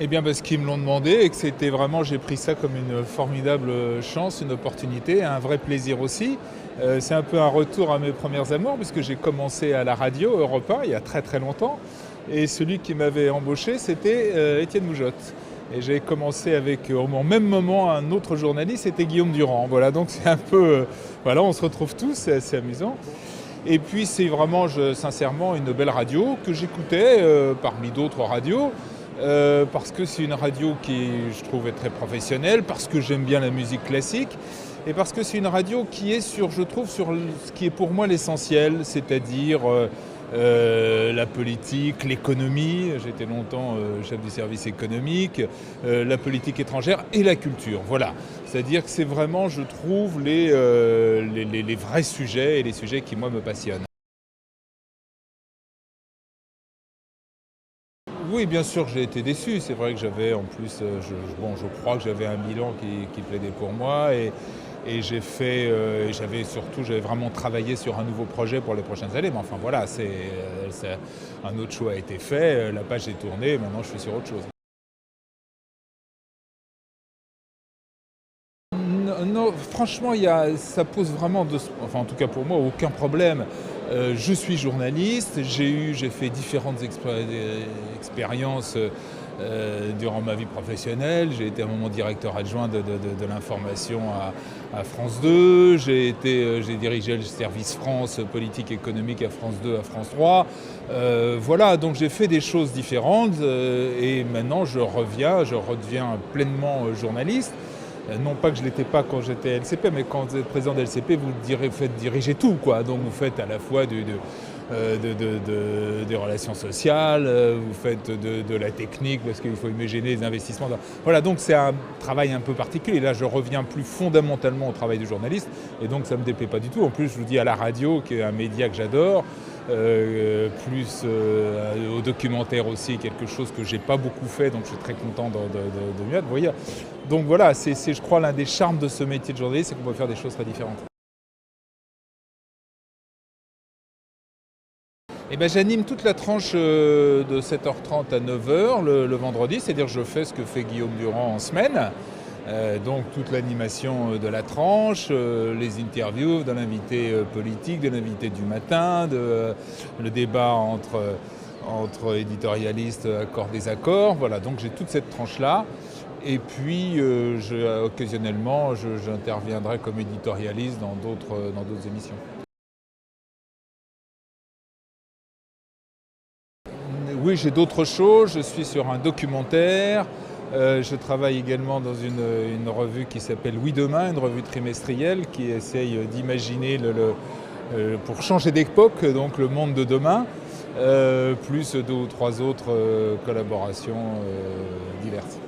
Eh bien parce qu'ils me l'ont demandé et que c'était vraiment, j'ai pris ça comme une formidable chance, une opportunité, un vrai plaisir aussi. C'est un peu un retour à mes premières amours puisque j'ai commencé à la radio, Europe 1, il y a très très longtemps. Et celui qui m'avait embauché, c'était Étienne Moujotte. Et j'ai commencé avec, au même moment, un autre journaliste, c'était Guillaume Durand. Voilà, donc c'est un peu... voilà, on se retrouve tous, c'est assez amusant. Et puis c'est vraiment, sincèrement, une belle radio que j'écoutais parmi d'autres radios. Parce que c'est une radio qui, je trouve, est très professionnelle, parce que j'aime bien la musique classique, et parce que c'est une radio qui est sur, je trouve, sur ce qui est pour moi l'essentiel, c'est-à-dire la politique, l'économie, j'ai été longtemps chef du service économique, la politique étrangère et la culture, voilà. C'est-à-dire que c'est vraiment, je trouve, les vrais sujets et les sujets qui, moi, me passionnent. Oui, bien sûr, j'ai été déçu. C'est vrai que j'avais en plus, je crois que j'avais un bilan qui plaidait pour moi et j'avais vraiment travaillé sur un nouveau projet pour les prochaines années. Mais enfin voilà, un autre choix a été fait, la page est tournée, maintenant je suis sur autre chose. Non, franchement, ça pose vraiment, enfin en tout cas pour moi, aucun problème. Je suis journaliste, j'ai fait différentes expériences durant ma vie professionnelle. J'ai été à un moment directeur adjoint de l'information à France 2. J'ai dirigé le service France politique économique à France 2, à France 3. Voilà, donc j'ai fait des choses différentes et maintenant je redeviens pleinement journaliste. Non pas que je ne l'étais pas quand j'étais à LCP, mais quand vous êtes président de LCP, vous faites diriger tout, quoi. Donc vous faites à la fois des relations sociales, vous faites de la technique, parce qu'il faut imaginer les investissements. Voilà, donc c'est un travail un peu particulier. Là, je reviens plus fondamentalement au travail du journaliste, et donc ça ne me déplaît pas du tout. En plus, je vous dis, à la radio, qui est un média que j'adore, plus au documentaire aussi, quelque chose que j'ai pas beaucoup fait, donc je suis très content de m'y être. Vous voyez, donc voilà, c'est je crois l'un des charmes de ce métier de journaliste, c'est qu'on peut faire des choses très différentes. Eh ben, j'anime toute la tranche de 7h30 à 9h le vendredi, c'est-à-dire je fais ce que fait Guillaume Durand en semaine. Donc toute l'animation de la tranche, les interviews de l'invité politique, de l'invité du matin, le débat entre éditorialistes, accords, désaccords. Voilà, donc j'ai toute cette tranche-là. Et puis occasionnellement, j'interviendrai comme éditorialiste dans d'autres émissions. Oui, j'ai d'autres choses. Je suis sur un documentaire. Je travaille également dans une revue qui s'appelle Oui Demain, une revue trimestrielle qui essaye d'imaginer pour changer d'époque, donc le monde de demain, plus 2 ou 3 autres collaborations diverses.